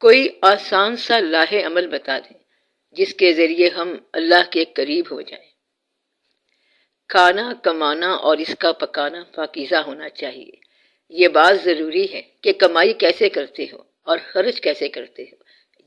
کوئی آسان سا لاہ عمل بتا دیں جس کے ذریعے ہم اللہ کے قریب ہو جائیں۔ کھانا کمانا اور اس کا پکانا پاکیزہ ہونا چاہیے۔ یہ بات ضروری ہے کہ کمائی کیسے کرتے ہو اور خرچ کیسے کرتے ہو۔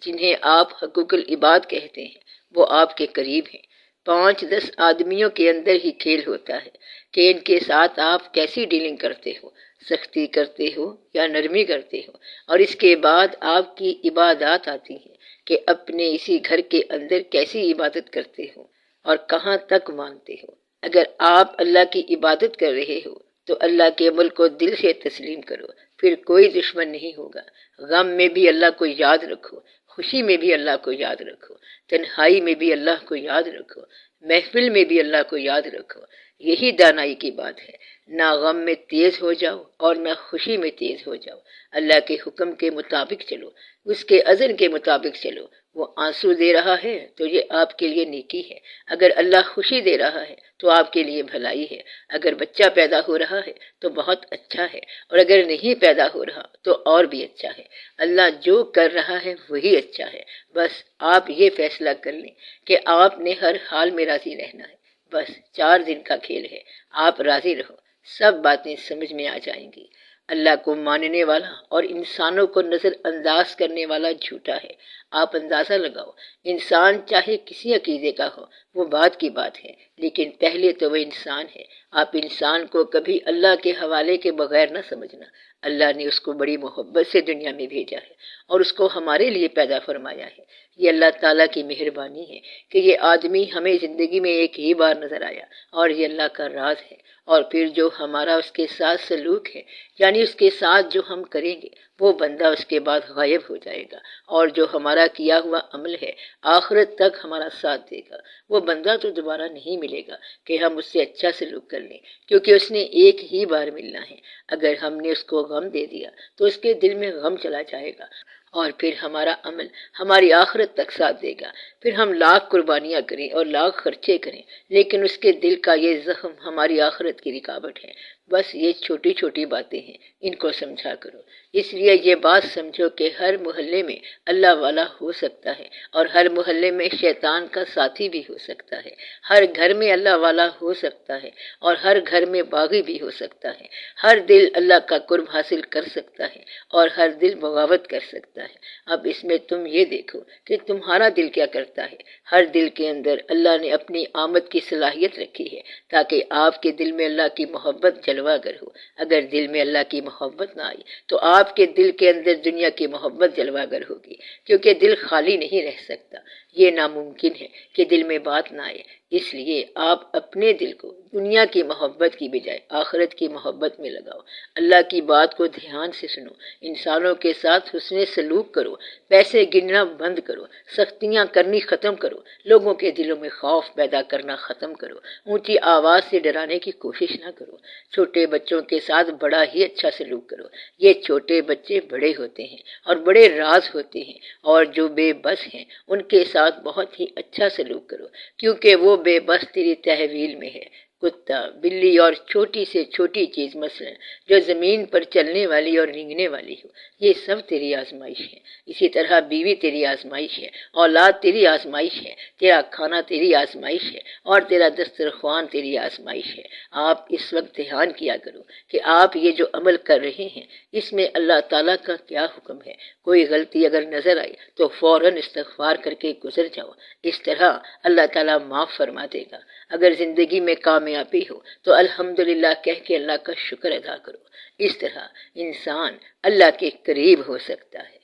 جنہیں آپ حقوق العباد کہتے ہیں وہ آپ کے قریب ہیں۔ 5-10 آدمیوں کے اندر ہی کھیل ہوتا ہے کہ ان کے ساتھ آپ کیسی ڈیلنگ کرتے ہو، سختی کرتے ہو یا نرمی کرتے ہو۔ اور اس کے بعد آپ کی عبادات آتی ہیں کہ اپنے اسی گھر کے اندر کیسی عبادت کرتے ہو اور کہاں تک مانتے ہو۔ اگر آپ اللہ کی عبادت کر رہے ہو تو اللہ کے عمل کو دل سے تسلیم کرو، پھر کوئی دشمن نہیں ہوگا۔ غم میں بھی اللہ کو یاد رکھو، خوشی میں بھی اللہ کو یاد رکھو، تنہائی میں بھی اللہ کو یاد رکھو، محفل میں بھی اللہ کو یاد رکھو۔ یہی دانائی کی بات ہے۔ نہ غم میں تیز ہو جاؤ اور نہ خوشی میں تیز ہو جاؤ۔ اللہ کے حکم کے مطابق چلو، اس کے اذن کے مطابق چلو۔ وہ آنسو دے رہا ہے تو یہ آپ کے لیے نیکی ہے۔ اگر اللہ خوشی دے رہا ہے تو آپ کے لیے بھلائی ہے۔ اگر بچہ پیدا ہو رہا ہے تو بہت اچھا ہے، اور اگر نہیں پیدا ہو رہا تو اور بھی اچھا ہے۔ اللہ جو کر رہا ہے وہی اچھا ہے۔ بس آپ یہ فیصلہ کر لیں کہ آپ نے ہر حال میں راضی رہنا ہے۔ بس 4 دن کا کھیل ہے، آپ راضی رہو، سب باتیں سمجھ میں آ جائیں گی۔ اللہ کو ماننے والا اور انسانوں کو نظر انداز کرنے والا جھوٹا ہے۔ آپ اندازہ لگاؤ، انسان چاہے کسی عقیدے کا ہو وہ بات کی بات ہے، لیکن پہلے تو وہ انسان ہے۔ آپ انسان کو کبھی اللہ کے حوالے کے بغیر نہ سمجھنا۔ اللہ نے اس کو بڑی محبت سے دنیا میں بھیجا ہے اور اس کو ہمارے لیے پیدا فرمایا ہے۔ یہ اللہ تعالیٰ کی مہربانی ہے کہ یہ آدمی ہمیں زندگی میں ایک ہی بار نظر آیا، اور یہ اللہ کا راز ہے۔ اور پھر جو ہمارا اس کے ساتھ سلوک ہے، یعنی اس کے ساتھ جو ہم کریں گے، وہ بندہ اس کے بعد غائب ہو جائے گا، اور جو ہمارا کیا ہوا عمل ہے آخرت تک ہمارا ساتھ دے گا۔ وہ بندہ تو دوبارہ نہیں ملے گا کہ ہم اس سے اچھا سلوک کر لیں، کیونکہ اس نے ایک ہی بار ملنا ہے۔ اگر ہم نے اس کو غم دے دیا تو اس کے دل میں غم چلا جائے گا، اور پھر ہمارا عمل ہماری آخرت تک ساتھ دے گا۔ پھر ہم لاکھ قربانیاں کریں اور لاکھ خرچے کریں، لیکن اس کے دل کا یہ زخم ہماری آخرت کی رکاوٹ ہے۔ بس یہ چھوٹی چھوٹی باتیں ہیں، ان کو سمجھا کرو۔ اس لیے یہ بات سمجھو کہ ہر محلے میں اللہ والا ہو سکتا ہے، اور ہر محلے میں شیطان کا ساتھی بھی ہو سکتا ہے۔ ہر گھر میں اللہ والا ہو سکتا ہے اور ہر گھر میں باغی بھی ہو سکتا ہے۔ ہر دل اللہ کا قرب حاصل کر سکتا ہے اور ہر دل بغاوت کر سکتا ہے۔ اب اس میں تم یہ دیکھو کہ تمہارا دل کیا کرتا ہے۔ ہر دل کے اندر اللہ نے اپنی آمد کی صلاحیت رکھی ہے تاکہ آپ کے دل میں اللہ کی محبت جلوہ گر ہو۔ اگر دل میں اللہ کی محبت نہ آئی تو آپ کے دل کے اندر دنیا کی محبت جلوہ گر ہوگی، کیونکہ دل خالی نہیں رہ سکتا۔ یہ ناممکن ہے کہ دل میں بات نہ آئے۔ اس لیے آپ اپنے دل کو دنیا کی محبت کی بجائے آخرت کی محبت میں لگاؤ۔ اللہ کی بات کو دھیان سے سنو، انسانوں کے ساتھ حسن سلوک کرو، پیسے گننا بند کرو، سختیاں کرنی ختم کرو، لوگوں کے دلوں میں خوف پیدا کرنا ختم کرو، اونچی آواز سے ڈرانے کی کوشش نہ کرو۔ چھوٹے بچوں کے ساتھ بڑا ہی اچھا سلوک کرو۔ یہ چھوٹے بچے بڑے ہوتے ہیں اور بڑے راز ہوتے ہیں، اور جو بے بس ہیں ان کے ساتھ بہت ہی اچھا سلوک کرو، کیونکہ وہ بے بس تیری تحویل میں ہے۔ کتا، بلی اور چھوٹی سے چھوٹی چیز مثلا جو زمین پر چلنے والی اور رینگنے والی ہو، یہ سب تیری آزمائش ہے۔ اسی طرح بیوی تیری آزمائش ہے، اولاد تیری آزمائش ہے، تیرا کھانا تیری آزمائش ہے، اور تیرا دسترخوان تیری آزمائش ہے۔ آپ اس وقت دھیان کیا کرو کہ آپ یہ جو عمل کر رہے ہیں اس میں اللہ تعالیٰ کا کیا حکم ہے۔ کوئی غلطی اگر نظر آئی تو فوراً استغفار کر کے گزر جاؤ، اس طرح اللہ تعالیٰ معاف فرما دے گا۔ اگر زندگی میں کامیابی ہو تو الحمدللہ کہہ کے اللہ کا شکر ادا کرو۔ اس طرح انسان اللہ کے قریب ہو سکتا ہے۔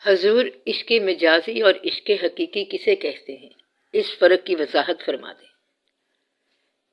حضور عشق مجازی اور عشق حقیقی کسے کہتے ہیں؟ اس فرق کی وضاحت فرما دیں۔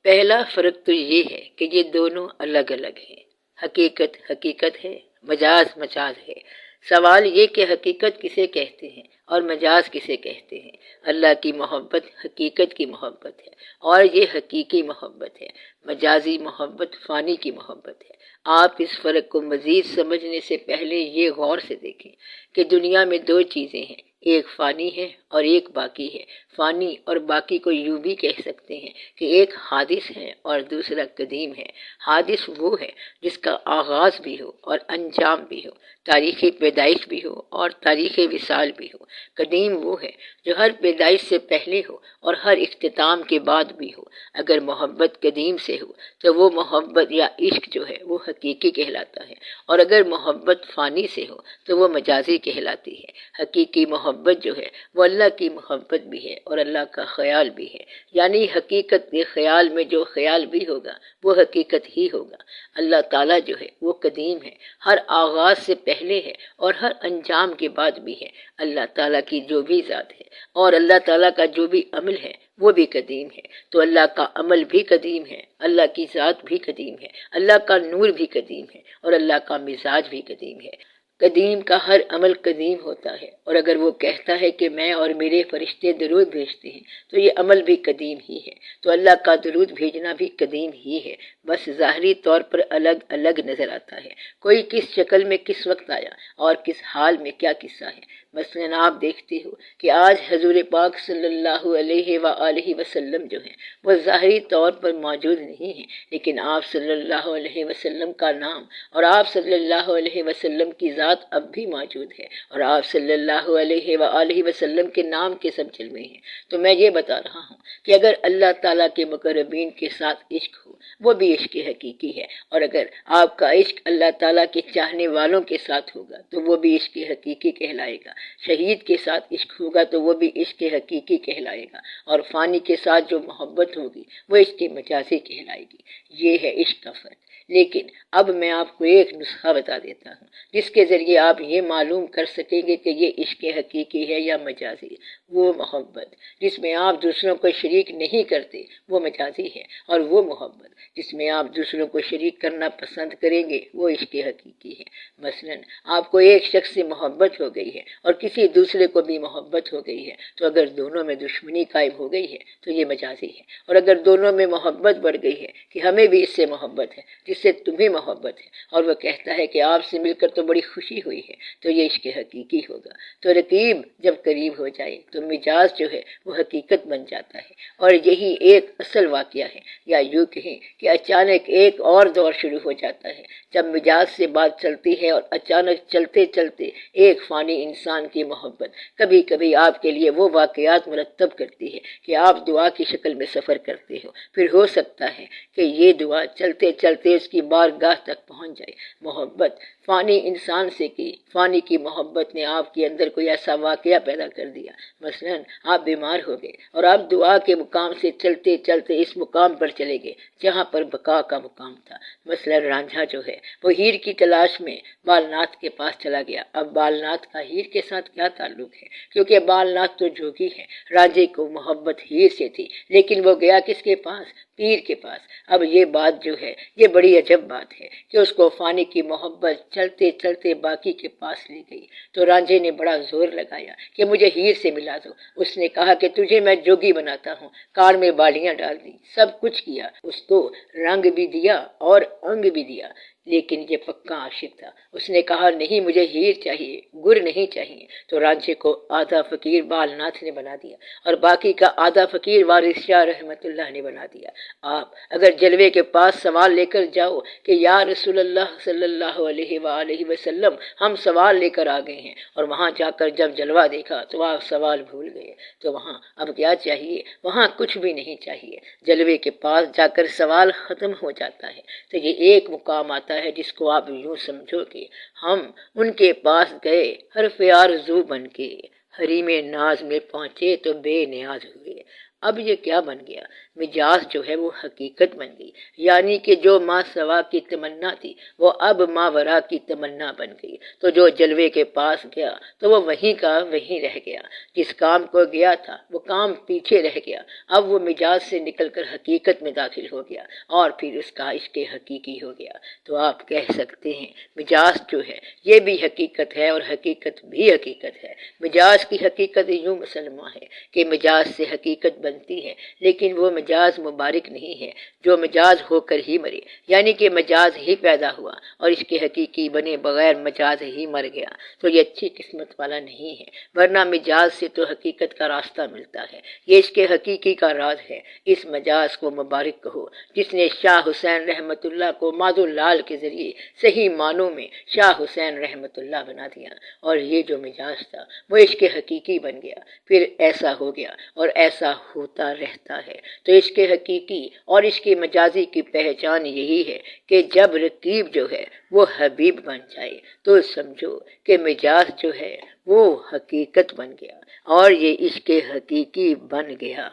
پہلا فرق تو یہ ہے کہ یہ دونوں الگ الگ ہیں۔ حقیقت حقیقت ہے، مجاز مجاز ہے۔ سوال یہ کہ حقیقت کسے کہتے ہیں اور مجاز کسے کہتے ہیں؟ اللہ کی محبت حقیقت کی محبت ہے اور یہ حقیقی محبت ہے۔ مجازی محبت فانی کی محبت ہے۔ آپ اس فرق کو مزید سمجھنے سے پہلے یہ غور سے دیکھیں کہ دنیا میں 2 چیزیں ہیں، ایک فانی ہے اور ایک باقی ہے۔ فانی اور باقی کو یوں بھی کہہ سکتے ہیں کہ ایک حادث ہے اور دوسرا قدیم ہے۔ حادث وہ ہے جس کا آغاز بھی ہو اور انجام بھی ہو، تاریخ پیدائش بھی ہو اور تاریخ وصال بھی ہو۔ قدیم وہ ہے جو ہر پیدائش سے پہلے ہو اور ہر اختتام کے بعد بھی ہو۔ اگر محبت قدیم سے ہو تو وہ محبت یا عشق جو ہے وہ حقیقی کہلاتا ہے، اور اگر محبت فانی سے ہو تو وہ مجازی کہلاتی ہے۔ حقیقی محبت جو ہے وہ اللہ کی محبت بھی ہے اور اللہ کا خیال بھی ہے، یعنی حقیقت کے خیال میں جو خیال بھی ہوگا وہ حقیقت ہی ہوگا۔ اللہ تعالیٰ جو ہے وہ قدیم ہے، ہر آغاز سے پہلے ہے اور ہر انجام کے بعد بھی ہے۔ اللہ تعالیٰ کی جو بھی ذات ہے اور اللہ تعالیٰ کا جو بھی عمل ہے وہ بھی قدیم ہے، تو اللہ کا عمل بھی قدیم ہے، اللہ کی ذات بھی قدیم ہے، اللہ کا نور بھی قدیم ہے اور اللہ کا مزاج بھی قدیم ہے۔ قدیم کا ہر عمل قدیم ہوتا ہے، اور اگر وہ کہتا ہے کہ میں اور میرے فرشتے درود بھیجتے ہیں تو یہ عمل بھی قدیم ہی ہے، تو اللہ کا درود بھیجنا بھی قدیم ہی ہے، بس ظاہری طور پر الگ الگ نظر آتا ہے۔ کوئی کس شکل میں کس وقت آیا اور کس حال میں کیا قصہ ہے۔ مثلاً آپ دیکھتے ہو کہ آج حضور پاک صلی اللہ علیہ وآلہ وسلم جو ہیں وہ ظاہری طور پر موجود نہیں ہیں، لیکن آپ صلی اللہ علیہ وسلم کا نام اور آپ صلی اللہ علیہ وسلم کی ذات اب بھی موجود ہے، اور آپ صلی اللہ علیہ وآلہ وسلم کے نام کے سب جلوے ہیں۔ تو میں یہ بتا رہا ہوں کہ اگر اللہ تعالیٰ کے مقربین کے ساتھ عشق ہو وہ بھی عشق حقیقی ہے، اور اگر آپ کا عشق اللہ تعالیٰ کے چاہنے والوں کے ساتھ ہوگا تو وہ بھی عشق حقیقی کہلائے گا۔ شہید کے ساتھ عشق ہوگا تو وہ بھی عشق حقیقی کہلائے گا، اور فانی کے ساتھ جو محبت ہوگی وہ عشق مجازی کہلائے گی۔ یہ ہے عشق کا فرق۔ لیکن اب میں آپ کو ایک نسخہ بتا دیتا ہوں جس کے ذریعے آپ یہ معلوم کر سکیں گے کہ یہ عشق حقیقی ہے یا مجازی۔ وہ محبت جس میں آپ دوسروں کو شریک نہیں کرتے وہ مجازی ہے، اور وہ محبت جس میں آپ دوسروں کو شریک کرنا پسند کریں گے وہ عشق حقیقی ہے۔ مثلاً آپ کو ایک شخص سے محبت ہو گئی ہے اور کسی دوسرے کو بھی محبت ہو گئی ہے، تو اگر دونوں میں دشمنی قائم ہو گئی ہے تو یہ مجازی ہے، اور اگر دونوں میں محبت بڑھ گئی ہے کہ ہمیں بھی اس سے محبت ہے جس سے تمہیں محبت ہے، اور وہ کہتا ہے کہ آپ سے مل کر تو بڑی خوشی ہوئی ہے، تو یہ عشق حقیقی ہوگا۔ تو رقیب جب قریب ہو جائے تو مجاز جو ہے وہ حقیقت بن جاتا ہے، اور یہی ایک اصل واقعہ ہے، یا یوں کہیں کہ اچانک ایک اور دور شروع ہو جاتا ہے جب مجاز سے بات چلتی ہے، اور اچانک چلتے چلتے ایک فانی انسان کی محبت کبھی کبھی آپ کے لیے وہ واقعات مرتب کرتی ہے کہ آپ دعا کی شکل میں سفر کرتے ہو۔ پھر ہو سکتا ہے کہ یہ دعا چلتے چلتے اس کی بارگاہ تک پہنچ جائے۔ محبت فانی انسان سے کی، فانی کی محبت نے آپ کے اندر کوئی ایسا واقعہ پیدا کر دیا۔ مثلاً آپ بیمار ہو گئے اور آپ دعا کے مقام سے چلتے چلتے اس مقام پر چلے گئے جہاں پر بقا کا مقام تھا۔ مثلاً رانجھا جو ہے وہ ہیر کی تلاش میں بال ناتھ کے پاس چلا گیا۔ اب بال ناتھ کا ہیر کے ساتھ کیا تعلق ہے؟ کیونکہ بال ناتھ تو جوگی ہے، رانجھے کو محبت ہیر سے تھی، لیکن وہ گیا کس کے پاس؟ پیر کے پاس۔ اب یہ بات جو ہے یہ بڑی عجب بات ہے کہ اس کو فانی کی محبت چلتے چلتے باقی کے پاس لے گئی۔ تو رانجھے نے بڑا زور لگایا کہ مجھے ہیر سے ملا دو۔ اس نے کہا کہ تجھے میں جوگی بناتا ہوں، کان میں بالیاں ڈال دی، سب کچھ کیا، اس کو رنگ بھی دیا اور انگ بھی دیا، لیکن یہ پکا عاشق تھا۔ اس نے کہا نہیں مجھے ہیر چاہیے، گر نہیں چاہیے۔ تو رانجھے کو آدھا فقیر بال ناتھ نے بنا دیا اور باقی کا آدھا فقیر وارث شاہ رحمت اللہ نے بنا دیا۔ آپ اگر جلوے کے پاس سوال لے کر جاؤ کہ یا رسول اللہ صلی اللہ علیہ وآلہ وسلم ہم سوال لے کر آ گئے ہیں، اور وہاں جا کر جب جلوہ دیکھا تو آپ سوال بھول گئے، تو وہاں اب کیا چاہیے؟ وہاں کچھ بھی نہیں چاہیے۔ جلوے کے پاس جا کر سوال ختم ہو جاتا ہے۔ تو یہ ایک مقام آتا ہے جس کو آپ یوں سمجھو کہ ہم ان کے پاس گئے حرف آرزو بن کے، حریم ناز میں پہنچے تو بے نیاز ہوئے۔ اب یہ کیا بن گیا؟ مجاز جو ہے وہ حقیقت بن گئی، یعنی کہ جو ما سوا کی تمنا تھی وہ اب ماورا کی تمنا بن گئی۔ تو جو جلوے کے پاس گیا تو وہ وہیں کا وہیں رہ گیا، جس کام کو گیا تھا وہ کام پیچھے رہ گیا، اب وہ مجاز سے نکل کر حقیقت میں داخل ہو گیا، اور پھر اس کا عشق حقیقی ہو گیا۔ تو آپ کہہ سکتے ہیں مجاز جو ہے یہ بھی حقیقت ہے اور حقیقت بھی حقیقت ہے۔ مجاز کی حقیقت یوں مسلمہ ہے کہ مجاز سے حقیقت بن بنتی ہے، لیکن وہ مجاز مبارک نہیں ہے جو مجاز ہو کر ہی مرے، یعنی کہ مجاز ہی پیدا ہوا اور اس کے حقیقی بنے بغیر مجاز ہی مر گیا، تو یہ اچھی قسمت والا نہیں ہے، ورنہ مجاز سے تو حقیقت کا راستہ ملتا ہے، یہ اس کے حقیقی کا راز ہے۔ اس مجاز کو مبارک کہو جس نے شاہ حسین رحمت اللہ کو مادو لال کے ذریعے صحیح معنوں میں شاہ حسین رحمت اللہ بنا دیا، اور یہ جو مجاز تھا وہ عشق حقیقی بن گیا، پھر ایسا ہو گیا اور ایسا ہوتا رہتا ہے۔ تو عشق حقیقی اور عشق مجازی کی پہچان یہی ہے کہ جب رقیب جو ہے وہ حبیب بن جائے تو سمجھو کہ مجاز جو ہے وہ حقیقت بن گیا اور یہ عشق حقیقی بن گیا۔